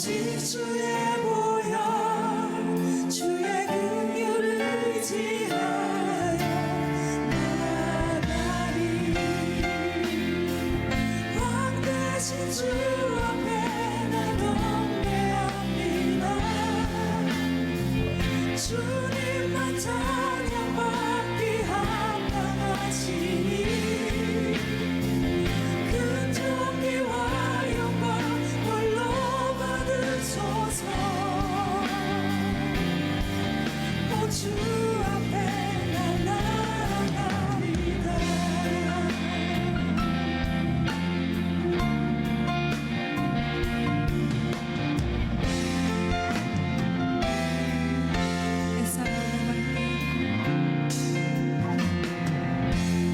오직 주의 보혈 주의 긍휼을 의지하여 나아가리. 왕 대신 주 앞에 나 경배합니다. 주님만 찬양받기 합당하시니 큰 존귀와 영광 홀로 받으소서. 오 주 앞에 나 나아갑니다.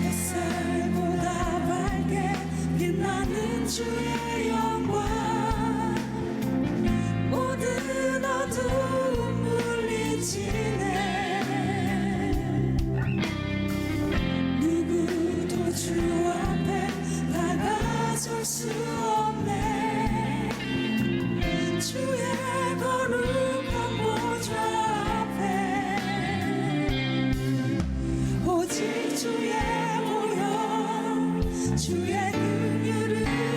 햇살보다 밝게 빛나는 주의 영광 모든 어두움 물리치네. 누구도 주 앞에 다가설 수 없네. 주의 거룩한 보좌 앞에 오직 주의 보혈 주의 긍휼을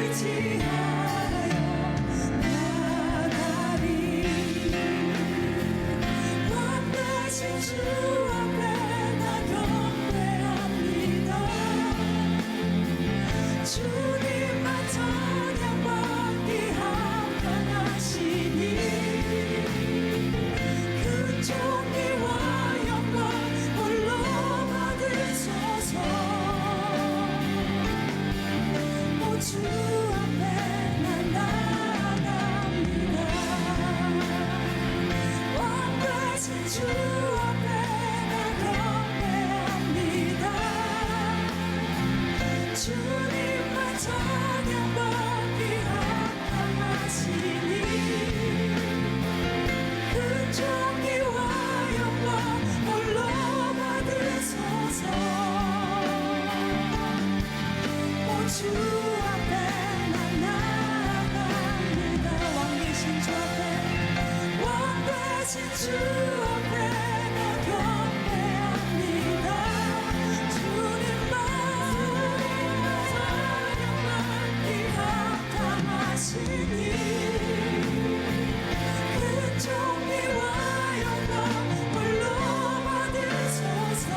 의지하여 나아가리. 왕 대신 주 앞에 나 경배합니다. 주님만 찬양받기 합당하시니 큰 존귀와 영광 홀로 받으소서. 오 주 앞에 나 나아갑니다. 왕 대신 주 앞에 나 경배합니다. 주님만 찬양받기 합당하시니 큰 존귀와 영광 홀로 받으소서. 오 주 앞에 나 나아갑니다. 왕 대신 주 앞에 왕 대신 주 앞에 나 경배합니다. 주님만 찬양받기 합당하시니 큰 존귀와 영광 홀로 받으소서.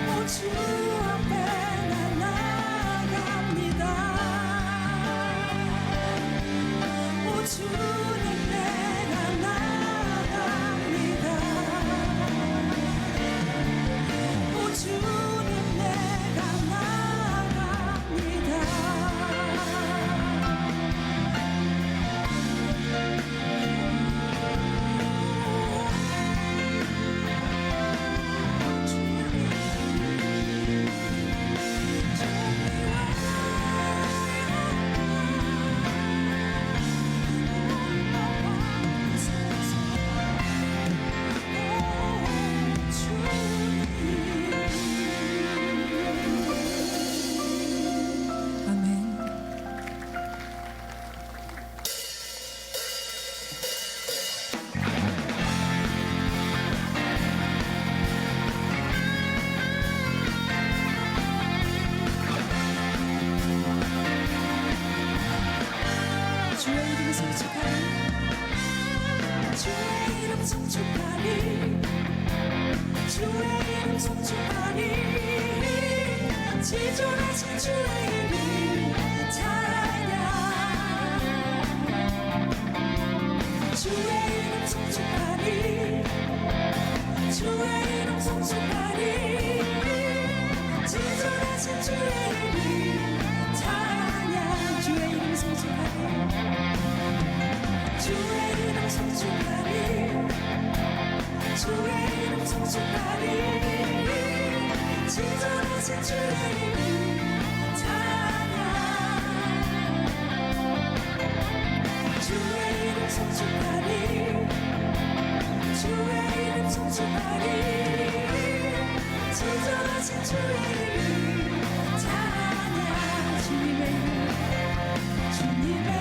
오 주 앞에 나 나아갑니다. 오 주님 내가 나아갑니다. 오 주님 내가 나아갑니다. 아멘. 주의 이름 송축하리. 주의 이름 송축하리. 주의 이름 송축하리. 지존하신 주의 이름 찬양. 주의 이름 송축하리. 주의 이름 송축하리. 지존하신 주의 이름 찬양. 주의 이름 송축하리. 주의 이름 송축하리. 주의 이름 송축하리. 지존하신 주의 이름 찬양. 주의 이름 송축하리. 주의 이름 송축하리. 지존하신 주의 이름 찬양. 주님의 이름 주님의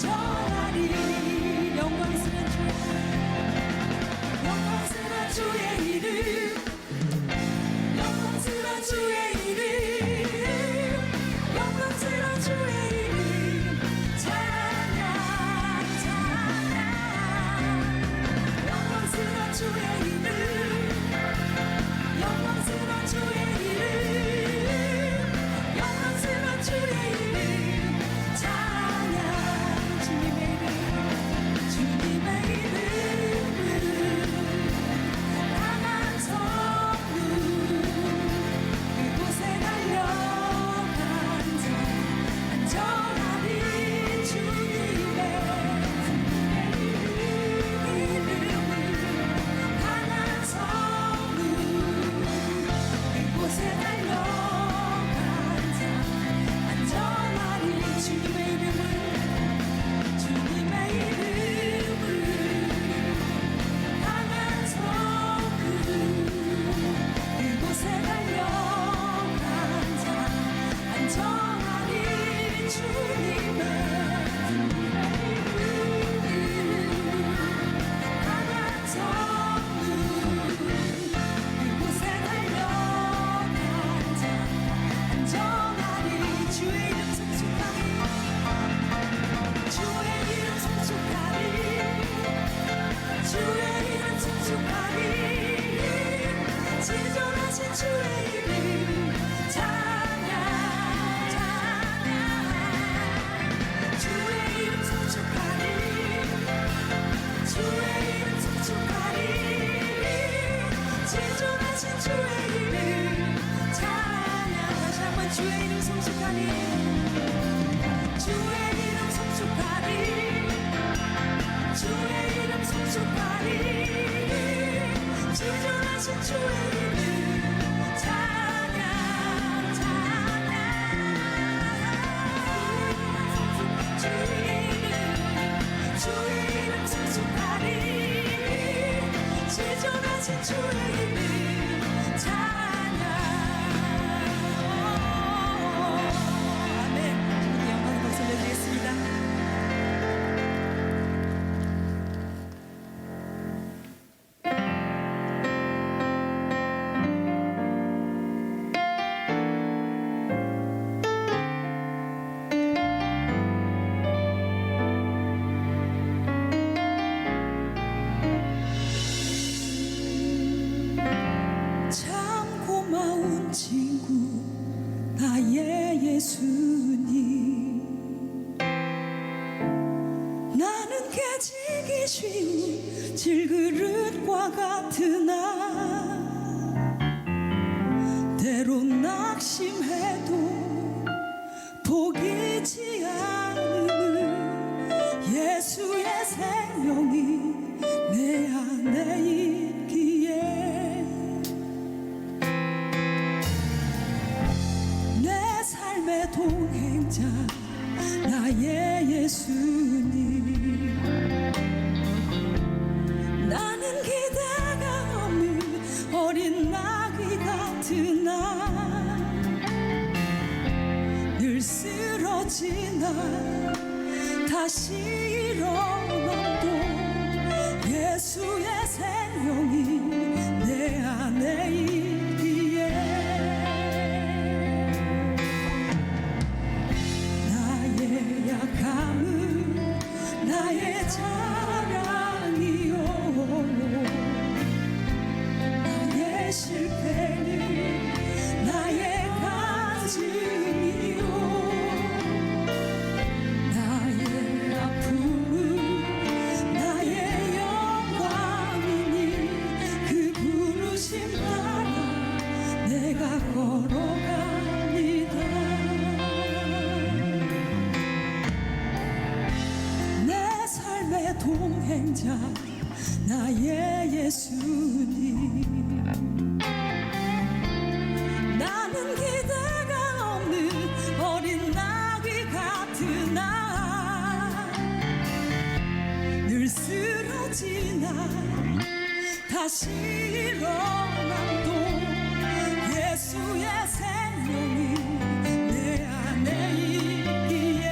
안전하리 영광스러운 주의 이름 영광스러운 주의 이름 영광스러운 주의 이름 찬양 찬양 영광스러운 주의 이름 영광스러운 주의 이름 영광스러운 주의 이름 찬양 주님의 이름 주님의 이름은 강한 성문 그곳에 달려간 자 안전하리 주님의 이름은 강한 성문 그곳에 달려간 자 안전하리 주님의 이름은 주님의 이름은 강한 성문 그곳에 달려간 자 안전하리 주님의 이름은 강한 성문 그곳에 달려간 자 안전하리 주의 이름 성축하리 주의 이름 성축하리 주의 이름 성축하리 지존하신 주의 이름 찬양 찬양 주의 이름 성축하리 주의 이름 성축하리 지존하신 주의 이름 찬양 다시 한번 주의 이름 성축하리 주의 이름 성축하리 주의 이름 성축하리 지존하신 주의 이름 찬양 찬양 주의 이름 성축하리 지존하신 주의 이름 찬양 아멘 주님 영광의 박수 올려드리겠습니다. 참 고마운 친구 나의 예수님 나는 깨지기 쉬운 질그릇과 같으나 때론 낙심해도 포기지 않는 예수의 생명이 내 안에 있기에 내 삶의 동행자 나의 예수님 나는 기대가 없는 어린 나귀 같으나 늘 쓰러지나 다시 일어나도 예수의 생명이 내 안에 있기에 나의 약함은 나의 자랑이요 나의 실패는 나의 간증이요 나의 아픔은 나의 영광이니 그 부르심 따라 내가 걸어갑니다. 내 삶의 동행자 나의 예수님 나는 기대가 없는 어린 나귀 같으나 늘 쓰러지나 다시 일어나도 예수의 생명이 내 안에 있기에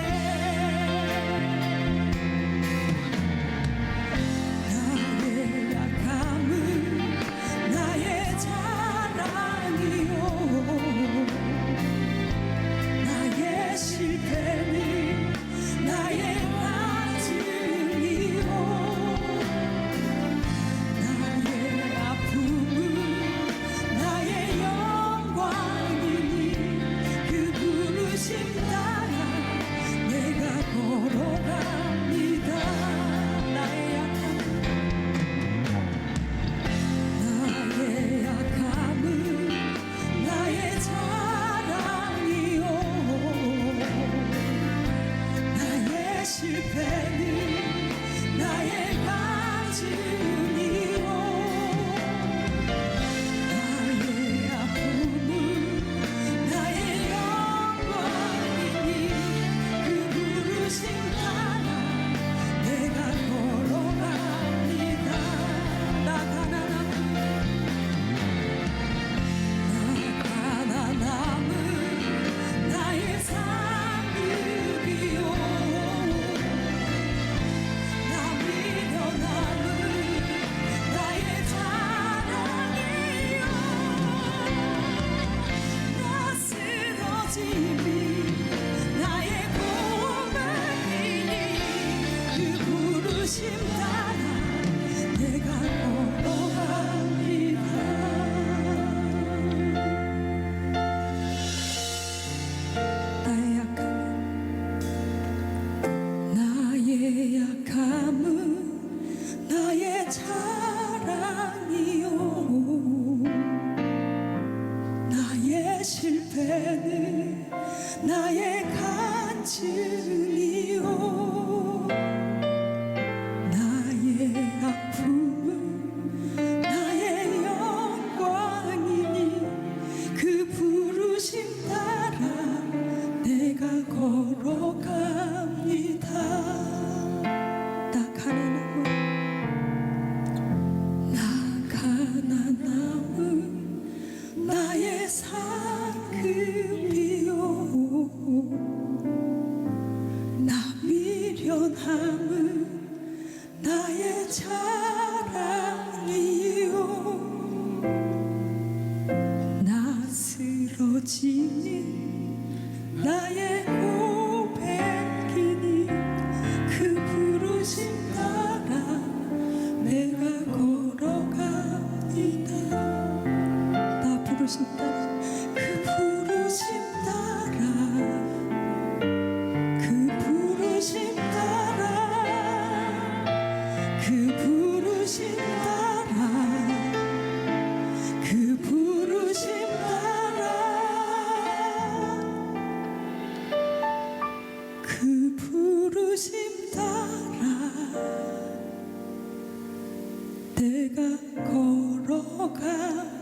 부르심 따라 내가 걸어갑니다. 나의 약함은 나의 자랑이요, 나의 실패는 나의 간증이요, 나의 아픔은 나의 영광이니 그 부르심 따라 내가 걸어갑니다. 나 가난함은 나의 상급이요, 나 미련함은 나의 자랑이요, 나 쓰러지니 나의 고백이니 그 부르심 따라 내가 걸어갑니다. 나 부르심 따라 그 부르심 따라 그 부르심 따라 그 부르심 따라 그 부르심 따라 그 부르심 따라 내가 걸어갑니다.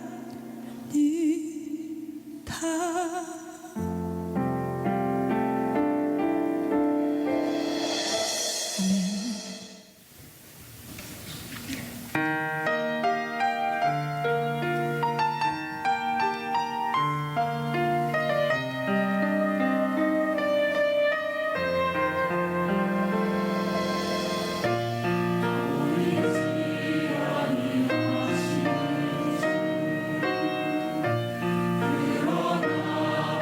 그러나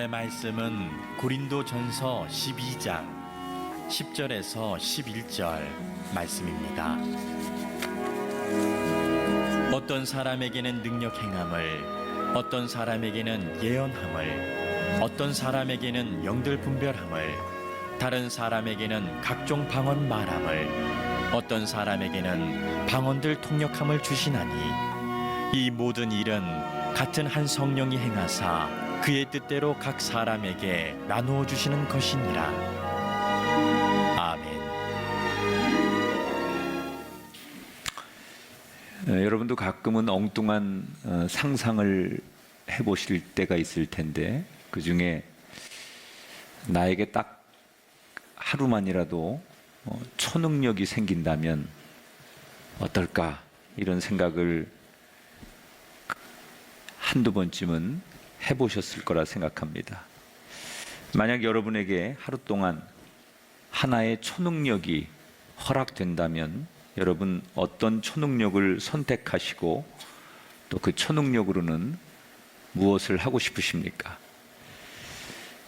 오늘의 말씀은 고린도전서 12장 10절에서 11절 말씀입니다. 어떤 사람에게는 능력 행함을, 어떤 사람에게는 예언함을, 어떤 사람에게는 영들 분별함을, 다른 사람에게는 각종 방언 말함을, 어떤 사람에게는 방언들 통역함을 주시나니 이 모든 일은 같은 한 성령이 행하사 그의 뜻대로 각 사람에게 나누어 주시는 것이니라. 아멘. 여러분도 가끔은 엉뚱한 상상을 해보실 때가 있을 텐데, 그 중에 나에게 딱 하루만이라도 초능력이 생긴다면 어떨까, 이런 생각을 한두 번쯤은 해보셨을 거라 생각합니다. 만약 여러분에게 하루 동안 하나의 초능력이 허락된다면 여러분 어떤 초능력을 선택하시고 또 그 초능력으로는 무엇을 하고 싶으십니까?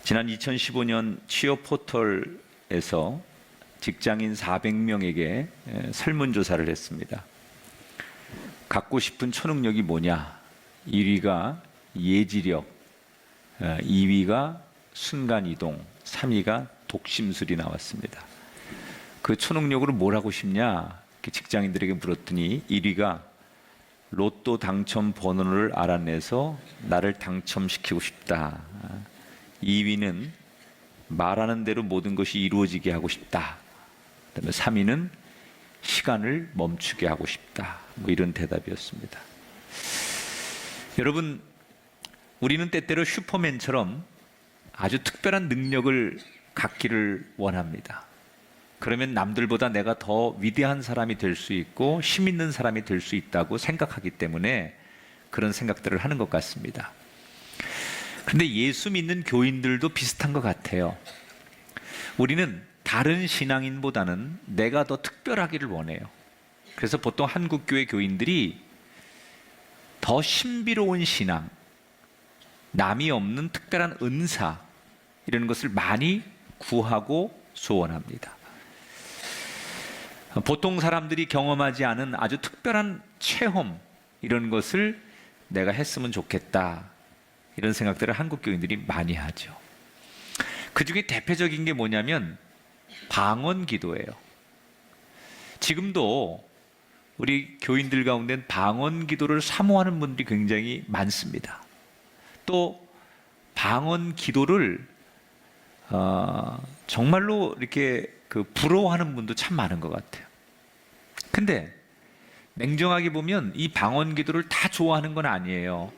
지난 2015년 취업 포털에서 직장인 400명에게 설문조사를 했습니다. 갖고 싶은 초능력이 뭐냐? 1위가 예지력, 2위가 순간이동, 3위가 독심술이 나왔습니다. 그 초능력으로 뭘 하고 싶냐? 직장인들에게 물었더니 1위가 로또 당첨 번호를 알아내서 나를 당첨시키고 싶다. 2위는 말하는 대로 모든 것이 이루어지게 하고 싶다. 그다음에 3위는 시간을 멈추게 하고 싶다. 이런 대답이었습니다. 여러분, 우리는 때때로 슈퍼맨처럼 아주 특별한 능력을 갖기를 원합니다. 그러면 남들보다 내가 더 위대한 사람이 될 수 있고 힘 있는 사람이 될 수 있다고 생각하기 때문에 그런 생각들을 하는 것 같습니다. 그런데 예수 믿는 교인들도 비슷한 것 같아요. 우리는 다른 신앙인보다는 내가 더 특별하기를 원해요. 그래서 보통 한국교회 교인들이 더 신비로운 신앙, 남이 없는 특별한 은사, 이런 것을 많이 구하고 소원합니다. 보통 사람들이 경험하지 않은 아주 특별한 체험, 이런 것을 내가 했으면 좋겠다, 이런 생각들을 한국 교인들이 많이 하죠. 그 중에 대표적인 게 뭐냐면 방언 기도예요. 지금도 우리 교인들 가운데는 방언 기도를 사모하는 분들이 굉장히 많습니다. 또 방언 기도를 정말로 이렇게 부러워하는 분도 참 많은 것 같아요. 근데 냉정하게 보면 이 방언 기도를 다 좋아하는 건 아니에요.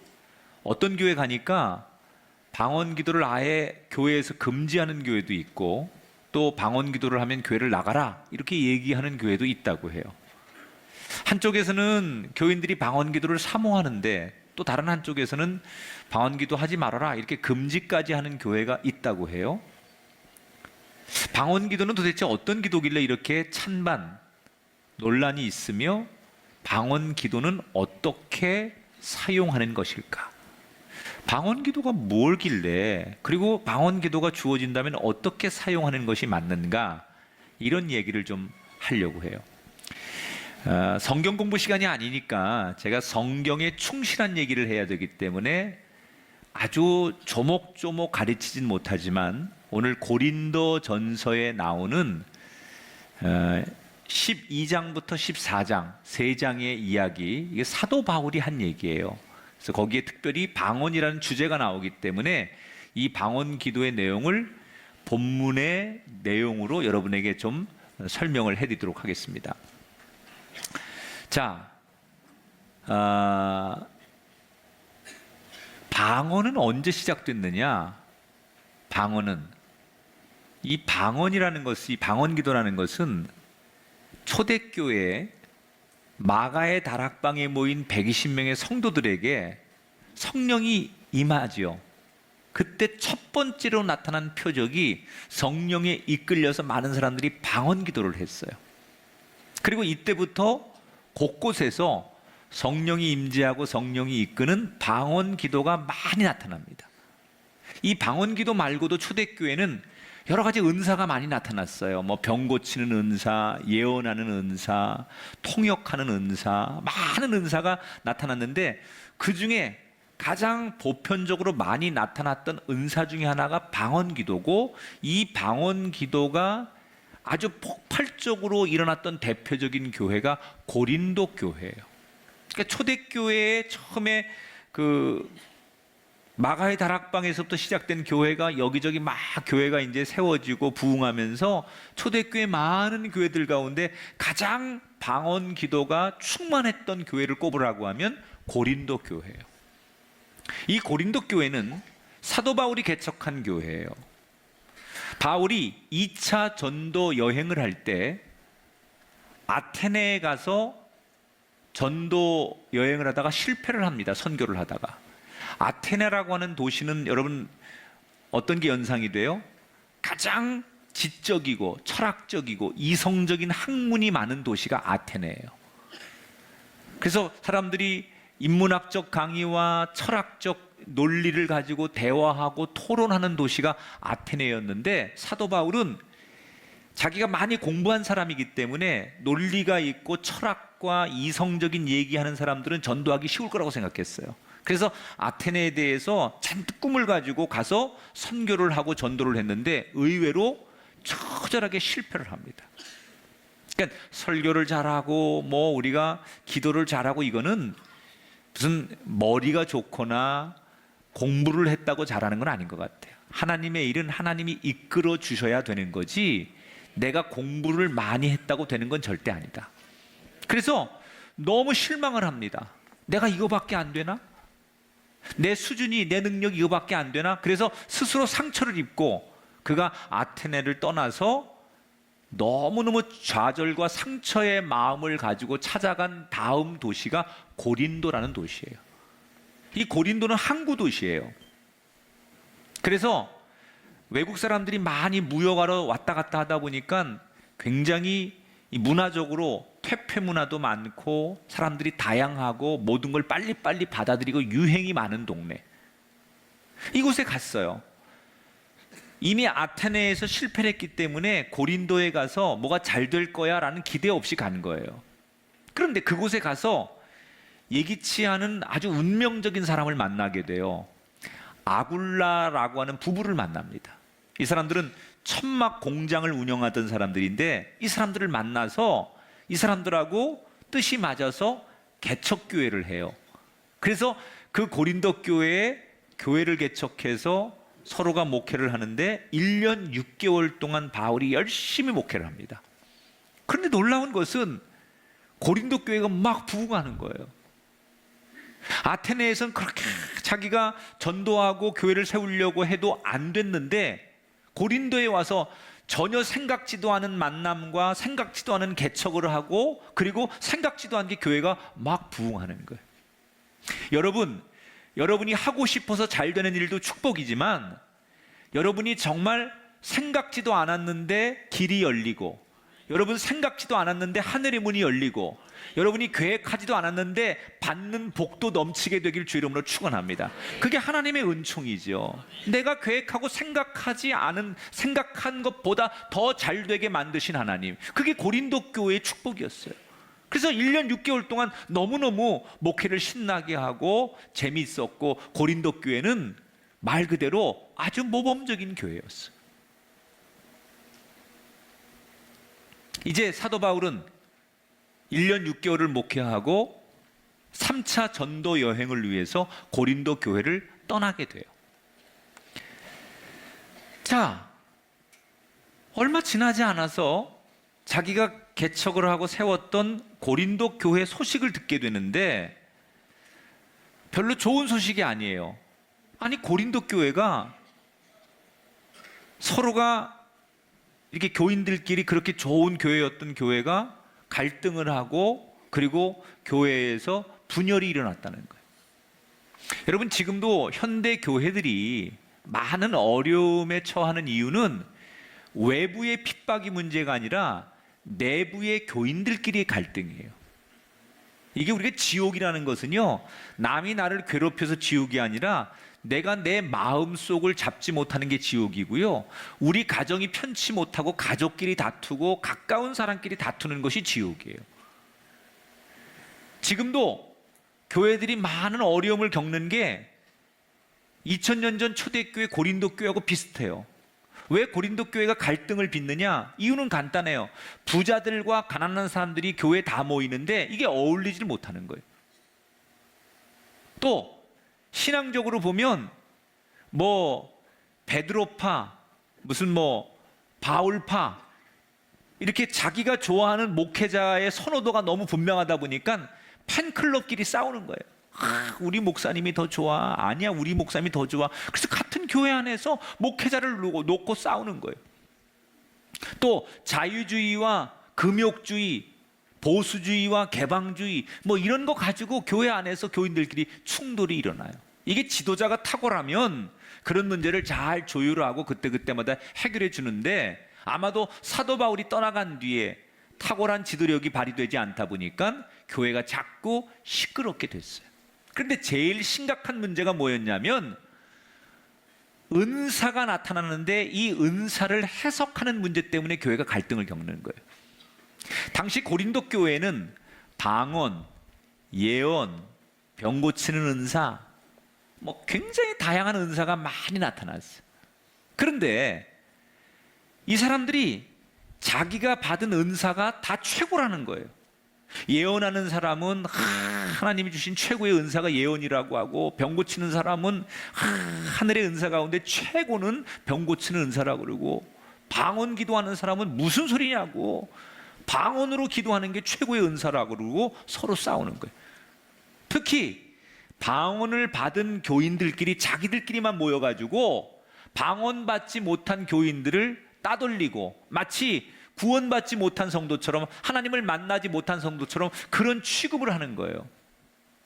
어떤 교회 가니까 방언 기도를 아예 교회에서 금지하는 교회도 있고, 또 방언 기도를 하면 교회를 나가라, 이렇게 얘기하는 교회도 있다고 해요. 한쪽에서는 교인들이 방언 기도를 사모하는데 또 다른 한쪽에서는 방언 기도 하지 말아라, 이렇게 금지까지 하는 교회가 있다고 해요. 방언 기도는 도대체 어떤 기도길래 이렇게 찬반 논란이 있으며 방언 기도는 어떻게 사용하는 것일까? 방언 기도가 뭘길래, 그리고 방언 기도가 주어진다면 어떻게 사용하는 것이 맞는가, 이런 얘기를 좀 하려고 해요. 성경 공부 시간이 아니니까 제가 성경에 충실한 얘기를 해야 되기 때문에 아주 조목조목 가르치진 못하지만 오늘 고린도전서에 나오는 12장부터 14장 3장의 이야기, 이게 사도 바울이 한 얘기예요. 그래서 거기에 특별히 방언이라는 주제가 나오기 때문에 이 방언 기도의 내용을 본문의 내용으로 여러분에게 좀 설명을 해드리도록 하겠습니다. 자, 방언은 언제 시작됐느냐? 이 방언이라는 것이, 방언 기도라는 것은 초대교회 마가의 다락방에 모인 120명의 성도들에게 성령이 임하지요. 그때 첫 번째로 나타난 표적이 성령에 이끌려서 많은 사람들이 방언 기도를 했어요. 그리고 이때부터 곳곳에서 성령이 임재하고 성령이 이끄는 방언 기도가 많이 나타납니다. 이 방언기도 말고도 초대교회는 여러 가지 은사가 많이 나타났어요. 뭐 병 고치는 은사, 예언하는 은사, 통역하는 은사, 많은 은사가 나타났는데 그 중에 가장 보편적으로 많이 나타났던 은사 중에 하나가 방언기도고, 이 방언기도가 아주 폭발적으로 일어났던 대표적인 교회가 고린도 교회예요. 그러니까 초대교회에 처음에 그 마가의 다락방에서부터 시작된 교회가 여기저기 막 교회가 이제 세워지고 부흥하면서 초대교회 많은 교회들 가운데 가장 방언 기도가 충만했던 교회를 꼽으라고 하면 고린도 교회예요. 이 고린도 교회는 사도 바울이 개척한 교회예요. 바울이 2차 전도 여행을 할 때 아테네에 가서 전도 여행을 하다가 실패를 합니다. 선교를 하다가. 아테네라고 하는 도시는 여러분 어떤 게 연상이 돼요? 가장 지적이고 철학적이고 이성적인 학문이 많은 도시가 아테네예요. 그래서 사람들이 인문학적 강의와 철학적 논리를 가지고 대화하고 토론하는 도시가 아테네였는데, 사도 바울은 자기가 많이 공부한 사람이기 때문에 논리가 있고 철학과 이성적인 얘기하는 사람들은 전도하기 쉬울 거라고 생각했어요. 그래서 아테네에 대해서 잔뜩 꿈을 가지고 가서 선교를 하고 전도를 했는데 의외로 처절하게 실패를 합니다. 그러니까 설교를 잘하고 뭐 우리가 기도를 잘하고 이거는 무슨 머리가 좋거나 공부를 했다고 잘하는 건 아닌 것 같아요. 하나님의 일은 하나님이 이끌어 주셔야 되는 거지 내가 공부를 많이 했다고 되는 건 절대 아니다. 그래서 너무 실망을 합니다. 내가 이거밖에 안 되나? 내 수준이, 내 능력이 이거밖에 안 되나? 그래서 스스로 상처를 입고 그가 아테네를 떠나서 너무너무 좌절과 상처의 마음을 가지고 찾아간 다음 도시가 고린도라는 도시예요. 이 고린도는 항구 도시예요. 그래서 외국 사람들이 많이 무역하러 왔다 갔다 하다 보니까 굉장히 이 문화적으로 퇴폐 문화도 많고 사람들이 다양하고 모든 걸 빨리빨리 받아들이고 유행이 많은 동네. 이곳에 갔어요. 이미 아테네에서 실패를 했기 때문에 고린도에 가서 뭐가 잘 될 거야 라는 기대 없이 간 거예요. 그런데 그곳에 가서 예기치 않은 아주 운명적인 사람을 만나게 돼요. 아굴라라고 하는 부부를 만납니다. 이 사람들은 천막 공장을 운영하던 사람들인데 이 사람들을 만나서 이 사람들하고 뜻이 맞아서 개척교회를 해요. 그래서 그 고린도 교회에 교회를 개척해서 서로가 목회를 하는데 1년 6개월 동안 바울이 열심히 목회를 합니다. 그런데 놀라운 것은 고린도 교회가 막 부흥하는 거예요. 아테네에서는 그렇게 자기가 전도하고 교회를 세우려고 해도 안 됐는데 고린도에 와서 전혀 생각지도 않은 만남과 생각지도 않은 개척을 하고 그리고 생각지도 않게 교회가 막 부흥하는 거예요. 여러분이 하고 싶어서 잘 되는 일도 축복이지만 여러분이 정말 생각지도 않았는데 길이 열리고 여러분 생각지도 않았는데 하늘의 문이 열리고 여러분이 계획하지도 않았는데 받는 복도 넘치게 되길 주 이름으로 축원합니다. 그게 하나님의 은총이죠. 내가 계획하고 생각한 것보다 더 잘 되게 만드신 하나님. 그게 고린도 교회의 축복이었어요. 그래서 1년 6개월 동안 너무너무 목회를 신나게 하고 재미있었고 고린도 교회는 말 그대로 아주 모범적인 교회였어요. 이제 사도 바울은 1년 6개월을 목회하고 3차 전도 여행을 위해서 고린도 교회를 떠나게 돼요. 자, 얼마 지나지 않아서 자기가 개척을 하고 세웠던 고린도 교회 소식을 듣게 되는데 별로 좋은 소식이 아니에요. 아니, 고린도 교회가 서로가 이렇게 교인들끼리 그렇게 좋은 교회였던 교회가 갈등을 하고 그리고 교회에서 분열이 일어났다는 거예요. 여러분, 지금도 현대 교회들이 많은 어려움에 처하는 이유는 외부의 핍박이 문제가 아니라 내부의 교인들끼리의 갈등이에요. 이게 우리가 지옥이라는 것은요, 남이 나를 괴롭혀서 지옥이 아니라 내가 내 마음속을 잡지 못하는 게 지옥이고요. 우리 가정이 편치 못하고 가족끼리 다투고 가까운 사람끼리 다투는 것이 지옥이에요. 지금도 교회들이 많은 어려움을 겪는 게 2000년 전 초대교회 고린도 교회하고 비슷해요. 왜 고린도 교회가 갈등을 빚느냐? 이유는 간단해요. 부자들과 가난한 사람들이 교회에 다 모이는데 이게 어울리질 못하는 거예요. 또 신앙적으로 보면 뭐 베드로파, 무슨 뭐 바울파 이렇게 자기가 좋아하는 목회자의 선호도가 너무 분명하다 보니까 팬클럽끼리 싸우는 거예요. 우리 목사님이 더 좋아. 아니야, 우리 목사님이 더 좋아. 그래서 같은 교회 안에서 목회자를 놓고 싸우는 거예요. 또 자유주의와 금욕주의, 보수주의와 개방주의 뭐 이런 거 가지고 교회 안에서 교인들끼리 충돌이 일어나요. 이게 지도자가 탁월하면 그런 문제를 잘 조율하고 그때그때마다 해결해 주는데 아마도 사도 바울이 떠나간 뒤에 탁월한 지도력이 발휘되지 않다 보니까 교회가 자꾸 시끄럽게 됐어요. 그런데 제일 심각한 문제가 뭐였냐면 은사가 나타나는데 이 은사를 해석하는 문제 때문에 교회가 갈등을 겪는 거예요. 당시 고린도 교회는 방언, 예언, 병 고치는 은사 뭐 굉장히 다양한 은사가 많이 나타났어요. 그런데 이 사람들이 자기가 받은 은사가 다 최고라는 거예요. 예언하는 사람은 하나님이 주신 최고의 은사가 예언이라고 하고 병 고치는 사람은 하늘의 은사 가운데 최고는 병 고치는 은사라고 그러고 방언 기도하는 사람은 무슨 소리냐고 방언으로 기도하는 게 최고의 은사라고 그러고 서로 싸우는 거예요. 특히 방언을 받은 교인들끼리 자기들끼리만 모여가지고 방언 받지 못한 교인들을 따돌리고 마치 구원받지 못한 성도처럼 하나님을 만나지 못한 성도처럼 그런 취급을 하는 거예요.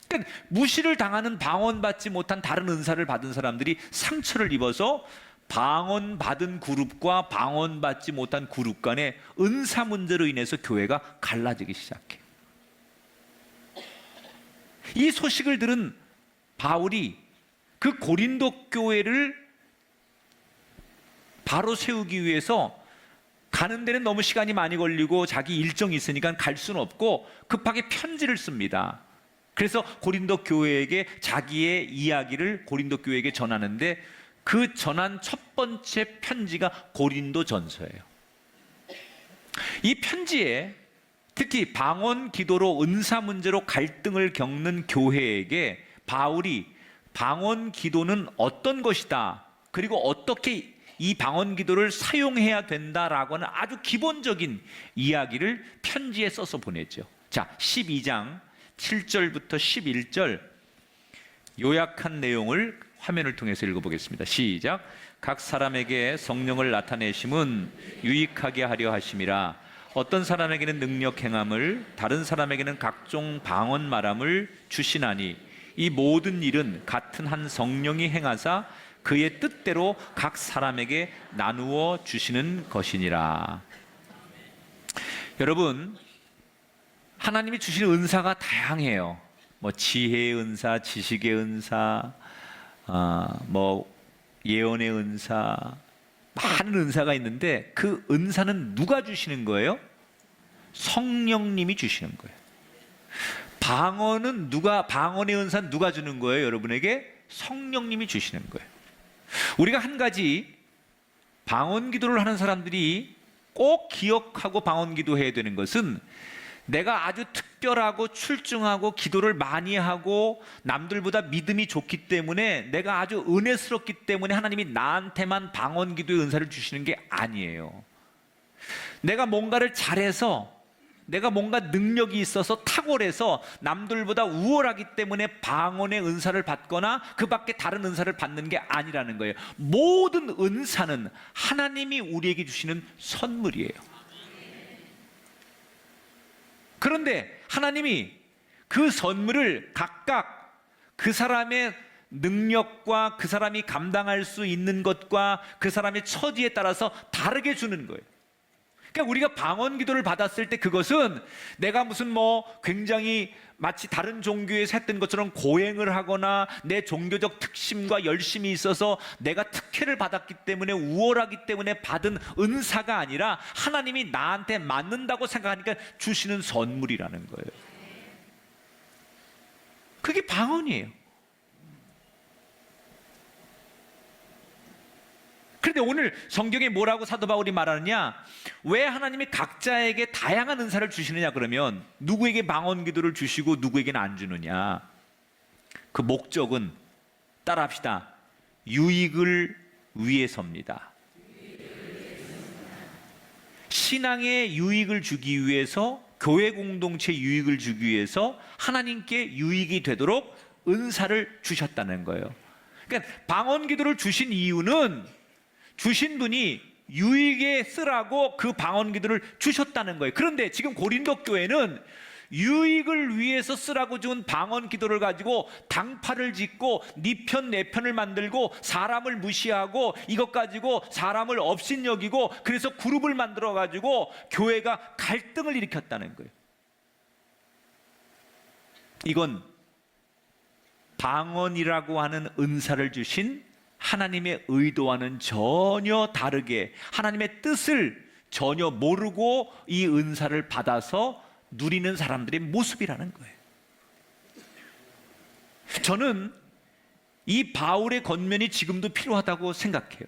그러니까 무시를 당하는 방언 받지 못한 다른 은사를 받은 사람들이 상처를 입어서 방언 받은 그룹과 방언 받지 못한 그룹 간의 은사 문제로 인해서 교회가 갈라지기 시작해요. 이 소식을 들은 바울이 그 고린도 교회를 바로 세우기 위해서 가는 데는 너무 시간이 많이 걸리고 자기 일정이 있으니까 갈 수는 없고 급하게 편지를 씁니다. 그래서 고린도 교회에게 자기의 이야기를 고린도 교회에게 전하는데 그 전한 첫 번째 편지가 고린도 전서예요. 이 편지에 특히 방언 기도로 은사 문제로 갈등을 겪는 교회에게 바울이 방언 기도는 어떤 것이다, 그리고 어떻게 이 방언 기도를 사용해야 된다라고 하는 아주 기본적인 이야기를 편지에 써서 보내죠. 자, 12장 7절부터 11절 요약한 내용을 화면을 통해서 읽어보겠습니다. 시작. 각 사람에게 성령을 나타내심은 유익하게 하려 하심이라. 어떤 사람에게는 능력 행함을, 다른 사람에게는 각종 방언 말함을 주시나니 이 모든 일은 같은 한 성령이 행하사 그의 뜻대로 각 사람에게 나누어 주시는 것이니라. 여러분, 하나님이 주시는 은사가 다양해요. 뭐 지혜의 은사, 지식의 은사, 뭐 예언의 은사, 많은 은사가 있는데 그 은사는 누가 주시는 거예요? 성령님이 주시는 거예요. 방언의 은사는 누가 주는 거예요? 여러분에게 성령님이 주시는 거예요. 우리가 한 가지 방언 기도를 하는 사람들이 꼭 기억하고 방언 기도해야 되는 것은 내가 아주 특별하고 출중하고 기도를 많이 하고 남들보다 믿음이 좋기 때문에 내가 아주 은혜스럽기 때문에 하나님이 나한테만 방언 기도의 은사를 주시는 게 아니에요. 내가 뭔가를 잘해서 내가 뭔가 능력이 있어서 탁월해서 남들보다 우월하기 때문에 방언의 은사를 받거나 그 밖에 다른 은사를 받는 게 아니라는 거예요. 모든 은사는 하나님이 우리에게 주시는 선물이에요. 그런데 하나님이 그 선물을 각각 그 사람의 능력과 그 사람이 감당할 수 있는 것과 그 사람의 처지에 따라서 다르게 주는 거예요. 그러니까 우리가 방언 기도를 받았을 때 그것은 내가 무슨 뭐 굉장히 마치 다른 종교에서 했던 것처럼 고행을 하거나 내 종교적 특심과 열심이 있어서 내가 특혜를 받았기 때문에 우월하기 때문에 받은 은사가 아니라 하나님이 나한테 맞는다고 생각하니까 주시는 선물이라는 거예요. 그게 방언이에요. 그런데 오늘 성경에 뭐라고 사도 바울이 말하느냐? 왜 하나님이 각자에게 다양한 은사를 주시느냐 그러면 누구에게 방언 기도를 주시고 누구에게는 안 주느냐? 그 목적은 따라합시다. 유익을 위해서입니다. 신앙에 유익을 주기 위해서, 교회 공동체 유익을 주기 위해서 하나님께 유익이 되도록 은사를 주셨다는 거예요. 그러니까 방언 기도를 주신 이유는 주신 분이 유익에 쓰라고 그 방언 기도를 주셨다는 거예요. 그런데 지금 고린도 교회는 유익을 위해서 쓰라고 준 방언 기도를 가지고 당파를 짓고 네 편 내 편을 만들고 사람을 무시하고 이것 가지고 사람을 업신여기고 그래서 그룹을 만들어 가지고 교회가 갈등을 일으켰다는 거예요. 이건 방언이라고 하는 은사를 주신 하나님의 의도와는 전혀 다르게 하나님의 뜻을 전혀 모르고 이 은사를 받아서 누리는 사람들의 모습이라는 거예요. 저는 이 바울의 권면이 지금도 필요하다고 생각해요.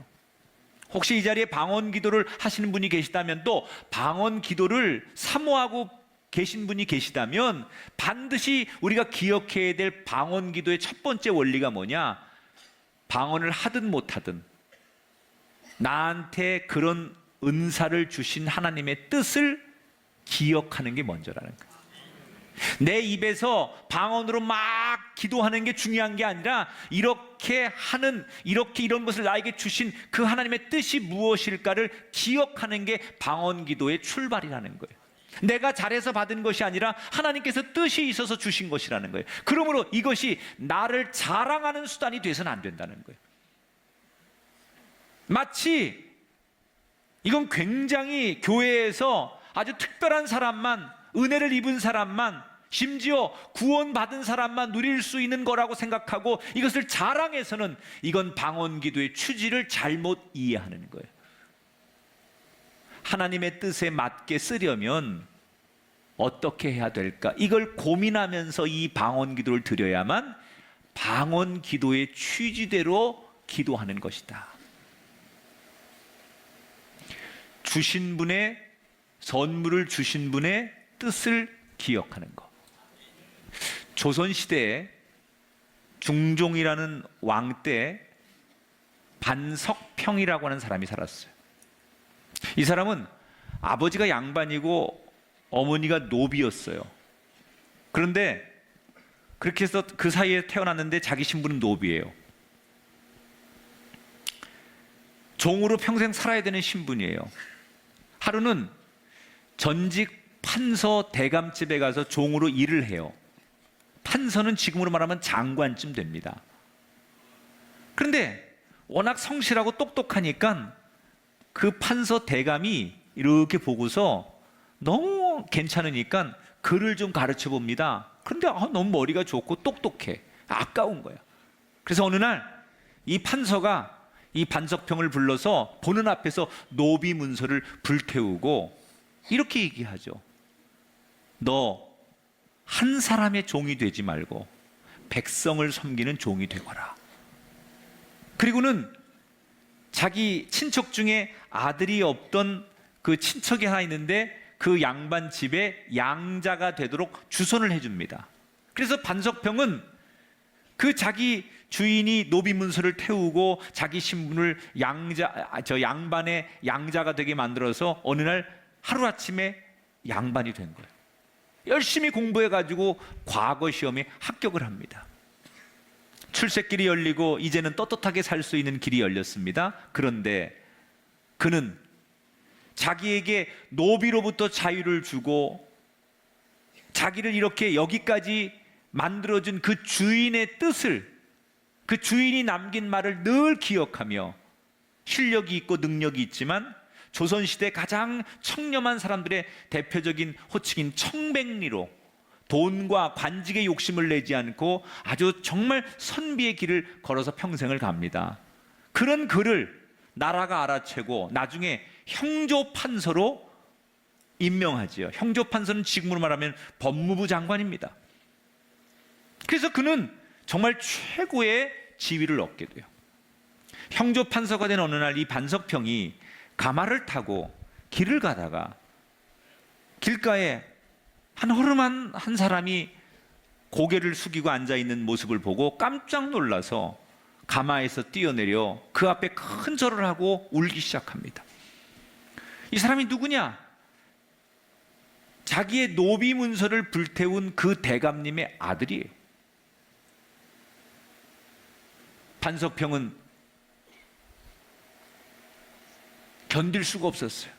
혹시 이 자리에 방언 기도를 하시는 분이 계시다면, 또 방언 기도를 사모하고 계신 분이 계시다면 반드시 우리가 기억해야 될 방언 기도의 첫 번째 원리가 뭐냐? 방언을 하든 못하든 나한테 그런 은사를 주신 하나님의 뜻을 기억하는 게 먼저라는 거예요. 내 입에서 방언으로 막 기도하는 게 중요한 게 아니라 이렇게 이런 것을 나에게 주신 그 하나님의 뜻이 무엇일까를 기억하는 게 방언 기도의 출발이라는 거예요. 내가 잘해서 받은 것이 아니라 하나님께서 뜻이 있어서 주신 것이라는 거예요. 그러므로 이것이 나를 자랑하는 수단이 돼서는 안 된다는 거예요. 마치 이건 굉장히 교회에서 아주 특별한 사람만, 은혜를 입은 사람만, 심지어 구원받은 사람만 누릴 수 있는 거라고 생각하고 이것을 자랑해서는 이건 방언 기도의 취지를 잘못 이해하는 거예요. 하나님의 뜻에 맞게 쓰려면 어떻게 해야 될까? 이걸 고민하면서 이 방언 기도를 드려야만 방언 기도의 취지대로 기도하는 것이다. 주신 분의 선물을 주신 분의 뜻을 기억하는 것. 조선시대에 중종이라는 왕 때 반석평이라고 하는 사람이 살았어요. 이 사람은 아버지가 양반이고 어머니가 노비였어요. 그런데 그렇게 해서 그 사이에 태어났는데 자기 신부는 노비예요. 종으로 평생 살아야 되는 신분이에요. 하루는 전직 판서 대감집에 가서 종으로 일을 해요. 판서는 지금으로 말하면 장관쯤 됩니다. 그런데 워낙 성실하고 똑똑하니까 그 판서 대감이 이렇게 보고서 너무 괜찮으니까 글을 좀 가르쳐 봅니다. 그런데 너무 머리가 좋고 똑똑해. 아까운 거야. 그래서 어느 날 이 판서가 이 반석평을 불러서 보는 앞에서 노비 문서를 불태우고 이렇게 얘기하죠. 너 한 사람의 종이 되지 말고 백성을 섬기는 종이 되거라. 그리고는 자기 친척 중에 아들이 없던 그 친척이 하나 있는데 그 양반 집에 양자가 되도록 주선을 해줍니다. 그래서 반석평은 그 자기 주인이 노비 문서를 태우고 자기 신분을 양반의 양자가 되게 만들어서 어느 날 하루아침에 양반이 된 거예요. 열심히 공부해가지고 과거 시험에 합격을 합니다. 출세길이 열리고 이제는 떳떳하게 살 수 있는 길이 열렸습니다. 그런데 그는 자기에게 노비로부터 자유를 주고 자기를 이렇게 여기까지 만들어준 그 주인의 뜻을, 그 주인이 남긴 말을 늘 기억하며 실력이 있고 능력이 있지만 조선시대 가장 청렴한 사람들의 대표적인 호칭인 청백리로 돈과 관직의 욕심을 내지 않고 아주 정말 선비의 길을 걸어서 평생을 갑니다. 그런 그를 나라가 알아채고 나중에 형조판서로 임명하지요. 형조판서는 지금으로 말하면 법무부 장관입니다. 그래서 그는 정말 최고의 지위를 얻게 돼요. 형조판서가 된 어느 날 이 반석평이 가마를 타고 길을 가다가 길가에 한 허름한 한 사람이 고개를 숙이고 앉아있는 모습을 보고 깜짝 놀라서 가마에서 뛰어내려 그 앞에 큰 절을 하고 울기 시작합니다. 이 사람이 누구냐? 자기의 노비 문서를 불태운 그 대감님의 아들이에요. 반석평은 견딜 수가 없었어요.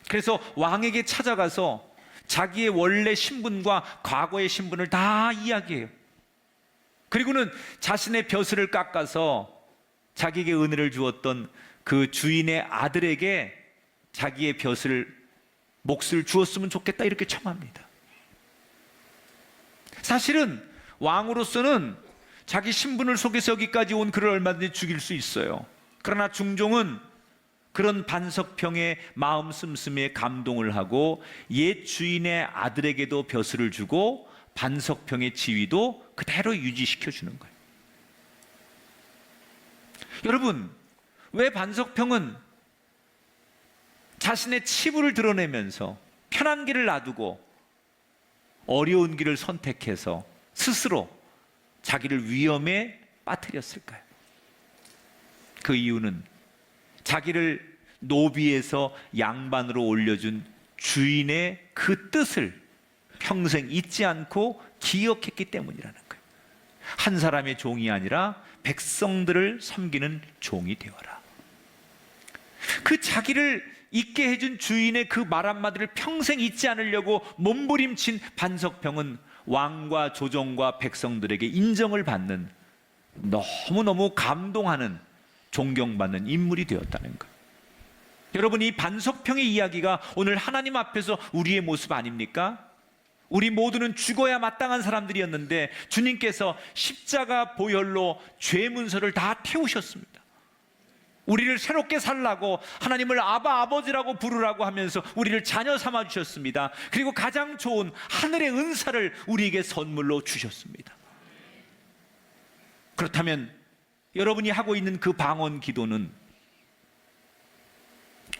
그래서 왕에게 찾아가서 자기의 원래 신분과 과거의 신분을 다 이야기해요. 그리고는 자신의 벼슬을 깎아서 자기에게 은혜를 주었던 그 주인의 아들에게 자기의 몫을 주었으면 좋겠다 이렇게 청합니다. 사실은 왕으로서는 자기 신분을 속여서 여기까지 온 그를 얼마든지 죽일 수 있어요. 그러나 중종은 그런 반석평의 마음 씀씀이에 감동을 하고 옛 주인의 아들에게도 벼슬을 주고 반석평의 지위도 그대로 유지시켜 주는 거예요. 여러분, 왜 반석평은 자신의 치부를 드러내면서 편한 길을 놔두고 어려운 길을 선택해서 스스로 자기를 위험에 빠뜨렸을까요? 그 이유는 자기를 노비에서 양반으로 올려준 주인의 그 뜻을 평생 잊지 않고 기억했기 때문이라는 거예요. 한 사람의 종이 아니라 백성들을 섬기는 종이 되어라. 그 자기를 잊게 해준 주인의 그 말 한마디를 평생 잊지 않으려고 몸부림친 반석평은 왕과 조정과 백성들에게 인정을 받는, 너무너무 감동하는, 존경받는 인물이 되었다는 거예요. 여러분, 이 반석평의 이야기가 오늘 하나님 앞에서 우리의 모습 아닙니까? 우리 모두는 죽어야 마땅한 사람들이었는데 주님께서 십자가 보혈로 죄 문서를 다 태우셨습니다. 우리를 새롭게 살라고 하나님을 아바 아버지라고 부르라고 하면서 우리를 자녀 삼아 주셨습니다. 그리고 가장 좋은 하늘의 은사를 우리에게 선물로 주셨습니다. 그렇다면 여러분이 하고 있는 그 방언 기도는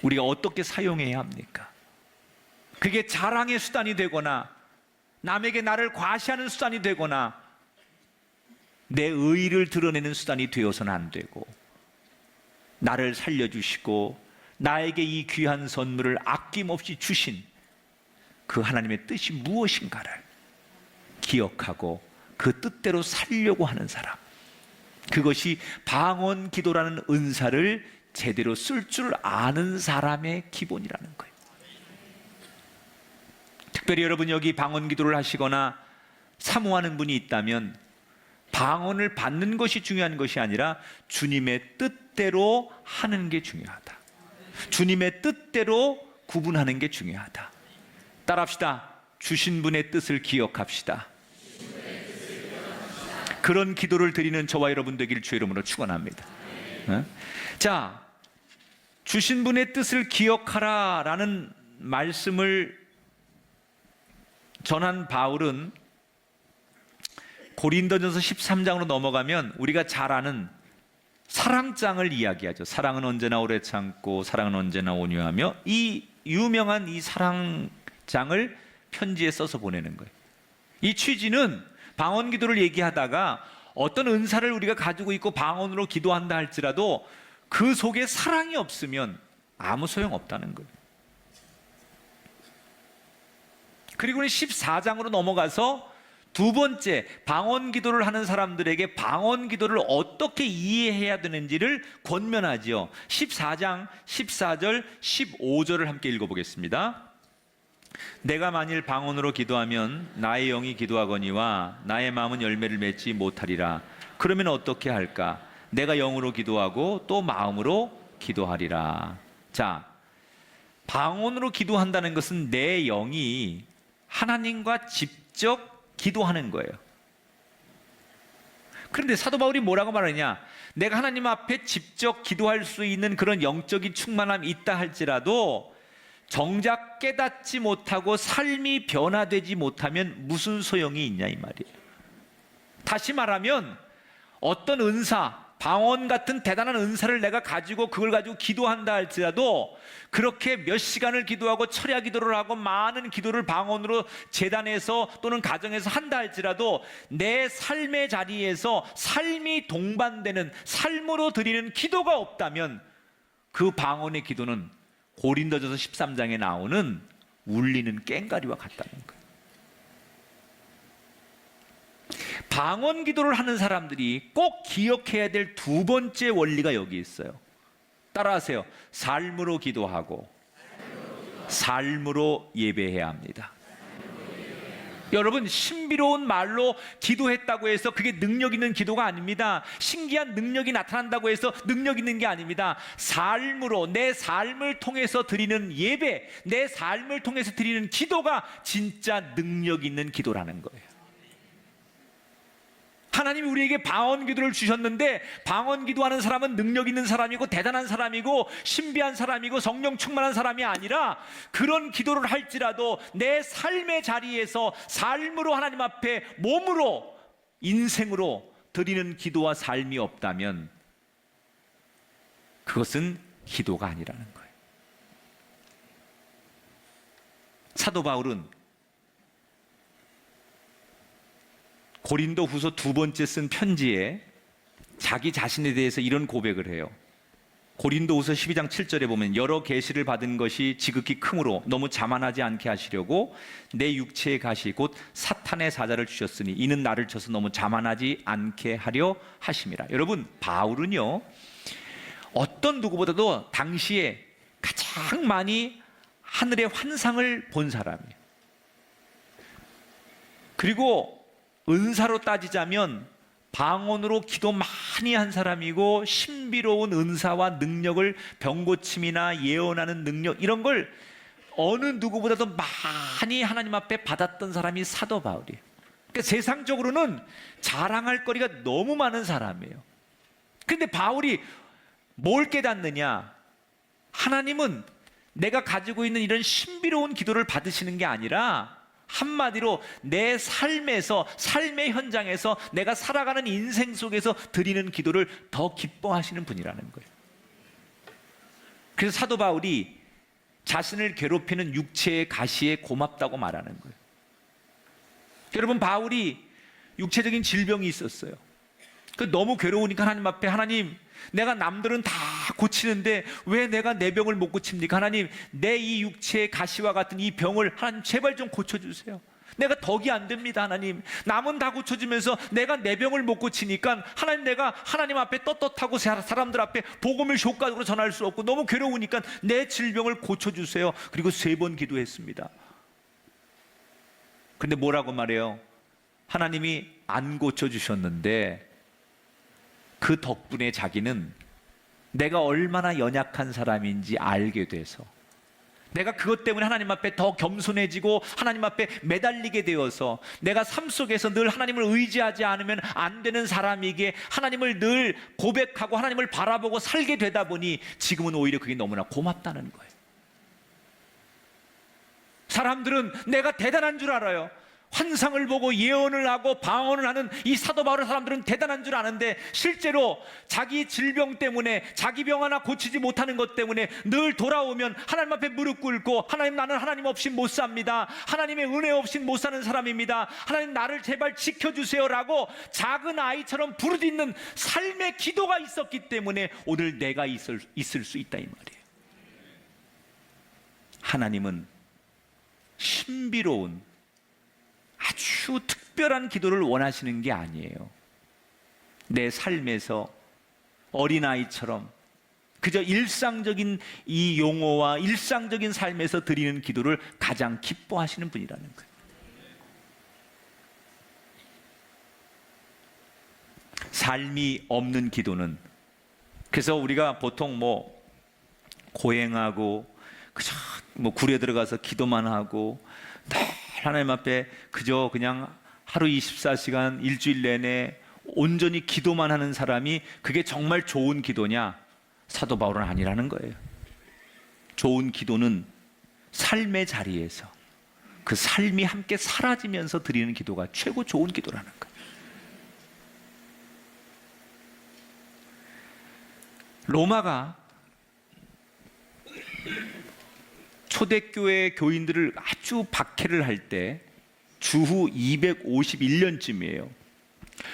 우리가 어떻게 사용해야 합니까? 그게 자랑의 수단이 되거나 남에게 나를 과시하는 수단이 되거나 내 의의를 드러내는 수단이 되어서는 안 되고, 나를 살려주시고 나에게 이 귀한 선물을 아낌없이 주신 그 하나님의 뜻이 무엇인가를 기억하고 그 뜻대로 살려고 하는 사람, 그것이 방언 기도라는 은사를 제대로 쓸 줄 아는 사람의 기본이라는 거예요. 특별히 여러분 여기 방언 기도를 하시거나 사모하는 분이 있다면 방언을 받는 것이 중요한 것이 아니라 주님의 뜻대로 하는 게 중요하다. 주님의 뜻대로 구분하는 게 중요하다. 따라합시다. 주신 분의 뜻을 기억합시다. 그런 기도를 드리는 저와 여러분 되기를 주의 이름으로 축원합니다. 자, 주신 분의 뜻을 기억하라라는 말씀을 전한 바울은 고린도전서 13장으로 넘어가면 우리가 잘 아는 사랑장을 이야기하죠. 사랑은 언제나 오래 참고 사랑은 언제나 온유하며, 이 유명한 이 사랑장을 편지에 써서 보내는 거예요. 이 취지는 방언 기도를 얘기하다가 어떤 은사를 우리가 가지고 있고 방언으로 기도한다 할지라도 그 속에 사랑이 없으면 아무 소용없다는 거예요. 그리고는 14장으로 넘어가서 두 번째, 방언 기도를 하는 사람들에게 방언 기도를 어떻게 이해해야 되는지를 권면하지요. 14장 14절 15절을 함께 읽어보겠습니다. 내가 만일 방언으로 기도하면 나의 영이 기도하거니와 나의 마음은 열매를 맺지 못하리라. 그러면 어떻게 할까? 내가 영으로 기도하고 또 마음으로 기도하리라. 자, 방언으로 기도한다는 것은 내 영이 하나님과 직접 기도하는 거예요. 그런데 사도 바울이 뭐라고 말하냐? 내가 하나님 앞에 직접 기도할 수 있는 그런 영적인 충만함이 있다 할지라도 정작 깨닫지 못하고 삶이 변화되지 못하면 무슨 소용이 있냐 이 말이에요. 다시 말하면 어떤 은사, 방언 같은 대단한 은사를 내가 가지고 그걸 가지고 기도한다 할지라도 그렇게 몇 시간을 기도하고 철야 기도를 하고 많은 기도를 방언으로 제단에서 또는 가정에서 한다 할지라도 내 삶의 자리에서 삶이 동반되는 삶으로 드리는 기도가 없다면 그 방언의 기도는 고린도전서 13장에 나오는 울리는 꽹과리와 같다는 거예요. 방언 기도를 하는 사람들이 꼭 기억해야 될 두 번째 원리가 여기 있어요. 따라하세요. 삶으로 기도하고 삶으로 예배해야 합니다. 여러분, 신비로운 말로 기도했다고 해서 그게 능력 있는 기도가 아닙니다. 신기한 능력이 나타난다고 해서 능력 있는 게 아닙니다. 삶으로, 내 삶을 통해서 드리는 예배, 내 삶을 통해서 드리는 기도가 진짜 능력 있는 기도라는 거예요. 하나님이 우리에게 방언 기도를 주셨는데 방언 기도하는 사람은 능력 있는 사람이고 대단한 사람이고 신비한 사람이고 성령 충만한 사람이 아니라 그런 기도를 할지라도 내 삶의 자리에서 삶으로 하나님 앞에 몸으로 인생으로 드리는 기도와 삶이 없다면 그것은 기도가 아니라는 거예요. 사도 바울은 고린도 후서 두 번째 쓴 편지에 자기 자신에 대해서 이런 고백을 해요. 고린도 후서 12장 7절에 보면 여러 계시를 받은 것이 지극히 크므로 너무 자만하지 않게 하시려고 내 육체의 가시 곧 사탄의 사자를 주셨으니 이는 나를 쳐서 너무 자만하지 않게 하려 하심이라. 여러분, 바울은요 어떤 누구보다도 당시에 가장 많이 하늘의 환상을 본 사람이에요. 그리고 은사로 따지자면 방언으로 기도 많이 한 사람이고 신비로운 은사와 능력을 병고침이나 예언하는 능력 이런 걸 어느 누구보다도 많이 하나님 앞에 받았던 사람이 사도 바울이에요. 그러니까 세상적으로는 자랑할 거리가 너무 많은 사람이에요. 그런데 바울이 뭘 깨닫느냐? 하나님은 내가 가지고 있는 이런 신비로운 기도를 받으시는 게 아니라 한마디로 내 삶에서 삶의 현장에서 내가 살아가는 인생 속에서 드리는 기도를 더 기뻐하시는 분이라는 거예요. 그래서 사도 바울이 자신을 괴롭히는 육체의 가시에 고맙다고 말하는 거예요. 여러분, 바울이 육체적인 질병이 있었어요. 너무 괴로우니까 하나님 앞에 하나님, 내가 남들은 다 고치는데 왜 내가 내 병을 못 고칩니까? 하나님, 내 이 육체의 가시와 같은 이 병을 하나님 제발 좀 고쳐주세요. 내가 덕이 안 됩니다. 하나님, 남은 다 고쳐주면서 내가 내 병을 못 고치니까 하나님, 내가 하나님 앞에 떳떳하고 사람들 앞에 복음을 효과적으로 전할 수 없고 너무 괴로우니까 내 질병을 고쳐주세요. 그리고 3번 기도했습니다. 근데 뭐라고 말해요? 하나님이 안 고쳐주셨는데 그 덕분에 자기는 내가 얼마나 연약한 사람인지 알게 돼서 내가 그것 때문에 하나님 앞에 더 겸손해지고 하나님 앞에 매달리게 되어서 내가 삶 속에서 늘 하나님을 의지하지 않으면 안 되는 사람에게 하나님을 늘 고백하고 하나님을 바라보고 살게 되다 보니 지금은 오히려 그게 너무나 고맙다는 거예요. 사람들은 내가 대단한 줄 알아요. 환상을 보고 예언을 하고 방언을 하는 이 사도 바울의 사람들은 대단한 줄 아는데 실제로 자기 질병 때문에 자기 병 하나 고치지 못하는 것 때문에 늘 돌아오면 하나님 앞에 무릎 꿇고 하나님, 나는 하나님 없이 못 삽니다. 하나님의 은혜 없이 못 사는 사람입니다. 하나님, 나를 제발 지켜주세요라고 작은 아이처럼 부르짖는 삶의 기도가 있었기 때문에 오늘 내가 있을 수 있다 이 말이에요. 하나님은 신비로운 아주 특별한 기도를 원하시는 게 아니에요. 내 삶에서 어린아이처럼 그저 일상적인 이 용어와 일상적인 삶에서 드리는 기도를 가장 기뻐하시는 분이라는 거예요. 삶이 없는 기도는, 그래서 우리가 보통 고행하고 그저 뭐 굴에 들어가서 기도만 하고 늘 하나님 앞에 그저 그냥 하루 24시간 일주일 내내 온전히 기도만 하는 사람이 그게 정말 좋은 기도냐? 사도 바울은 아니라는 거예요. 좋은 기도는 삶의 자리에서 그 삶이 함께 사라지면서 드리는 기도가 최고 좋은 기도라는 거예요. 로마가 초대교회 교인들을 아주 박해를 할 때 주후 251년쯤이에요.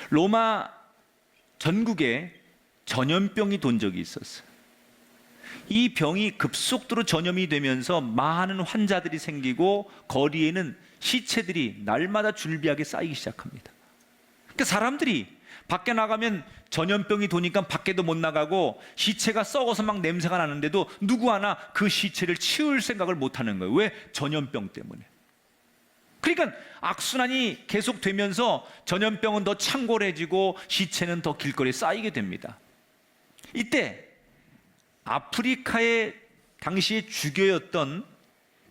로마 전국에 전염병이 돈 적이 있었어요. 이 병이 급속도로 전염이 되면서 많은 환자들이 생기고 거리에는 시체들이 날마다 줄비하게 쌓이기 시작합니다. 그러니까 사람들이 밖에 나가면 전염병이 도니까 밖에도 못 나가고 시체가 썩어서 막 냄새가 나는데도 누구 하나 그 시체를 치울 생각을 못 하는 거예요. 왜? 전염병 때문에. 그러니까 악순환이 계속되면서 전염병은 더 창궐해지고 시체는 더 길거리에 쌓이게 됩니다. 이때 아프리카의 당시의 주교였던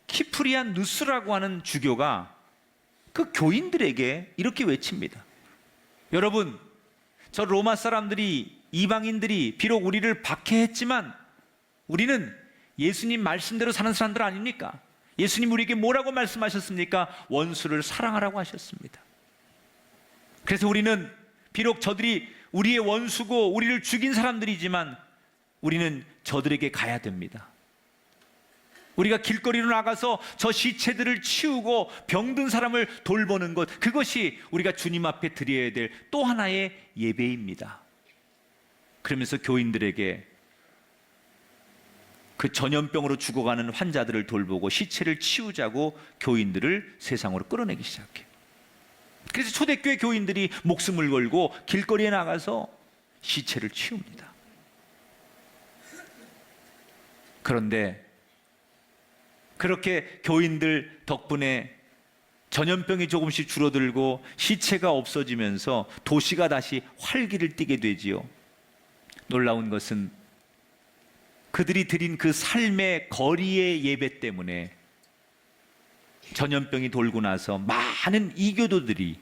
키프리안 누스라고 하는 주교가 그 교인들에게 이렇게 외칩니다. 여러분, 저 로마 사람들이, 이방인들이 비록 우리를 박해했지만 우리는 예수님 말씀대로 사는 사람들 아닙니까? 예수님 우리에게 뭐라고 말씀하셨습니까? 원수를 사랑하라고 하셨습니다. 그래서 우리는 비록 저들이 우리의 원수고 우리를 죽인 사람들이지만 우리는 저들에게 가야 됩니다. 우리가 길거리로 나가서 저 시체들을 치우고 병든 사람을 돌보는 것, 그것이 우리가 주님 앞에 드려야 될 또 하나의 예배입니다. 그러면서 교인들에게 그 전염병으로 죽어가는 환자들을 돌보고 시체를 치우자고 교인들을 세상으로 끌어내기 시작해요. 그래서 초대교회 교인들이 목숨을 걸고 길거리에 나가서 시체를 치웁니다. 그런데 그렇게 교인들 덕분에 전염병이 조금씩 줄어들고 시체가 없어지면서 도시가 다시 활기를 띠게 되지요. 놀라운 것은 그들이 드린 그 삶의 거리의 예배 때문에 전염병이 돌고 나서 많은 이교도들이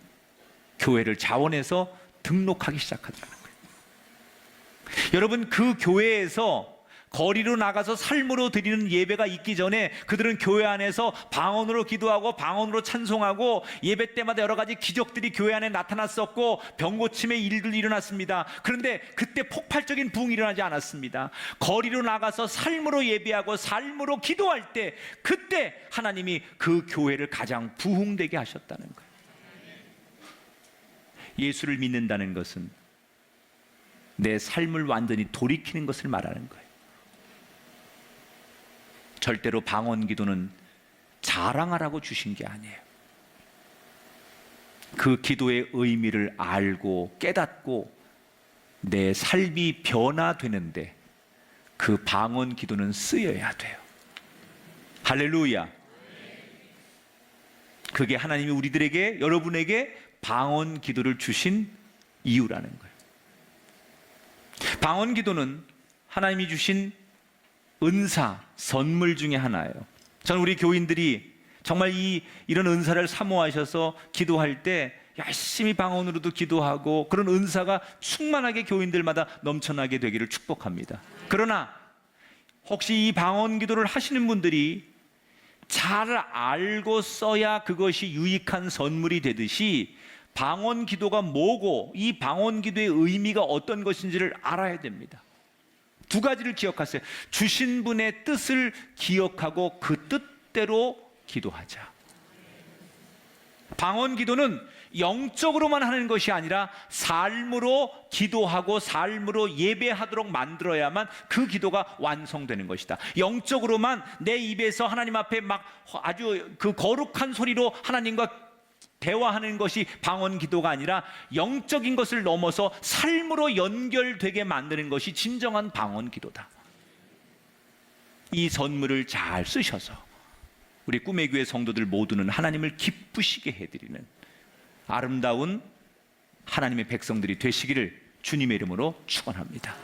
교회를 자원해서 등록하기 시작하더라는 거예요. 여러분, 그 교회에서 거리로 나가서 삶으로 드리는 예배가 있기 전에 그들은 교회 안에서 방언으로 기도하고 방언으로 찬송하고 예배 때마다 여러 가지 기적들이 교회 안에 나타났었고 병 고침의 일들이 일어났습니다. 그런데 그때 폭발적인 부흥이 일어나지 않았습니다. 거리로 나가서 삶으로 예배하고 삶으로 기도할 때 그때 하나님이 그 교회를 가장 부흥되게 하셨다는 거예요. 예수를 믿는다는 것은 내 삶을 완전히 돌이키는 것을 말하는 거예요. 절대로 방언 기도는 자랑하라고 주신 게 아니에요. 그 기도의 의미를 알고 깨닫고 내 삶이 변화되는데 그 방언 기도는 쓰여야 돼요. 할렐루야. 그게 하나님이 우리들에게, 여러분에게 방언 기도를 주신 이유라는 거예요. 방언 기도는 하나님이 주신 은사, 선물 중에 하나예요. 저는 우리 교인들이 정말 이런 은사를 사모하셔서 기도할 때 열심히 방언으로도 기도하고 그런 은사가 충만하게 교인들마다 넘쳐나게 되기를 축복합니다. 그러나 혹시 이 방언 기도를 하시는 분들이 잘 알고 써야 그것이 유익한 선물이 되듯이 방언 기도가 뭐고 이 방언 기도의 의미가 어떤 것인지를 알아야 됩니다. 두 가지를 기억하세요. 주신 분의 뜻을 기억하고 그 뜻대로 기도하자. 방언 기도는 영적으로만 하는 것이 아니라 삶으로 기도하고 삶으로 예배하도록 만들어야만 그 기도가 완성되는 것이다. 영적으로만 내 입에서 하나님 앞에 막 아주 그 거룩한 소리로 하나님과 대화하는 것이 방언 기도가 아니라 영적인 것을 넘어서 삶으로 연결되게 만드는 것이 진정한 방언 기도다. 이 선물을 잘 쓰셔서 우리 꿈의 교회 성도들 모두는 하나님을 기쁘시게 해드리는 아름다운 하나님의 백성들이 되시기를 주님의 이름으로 축원합니다.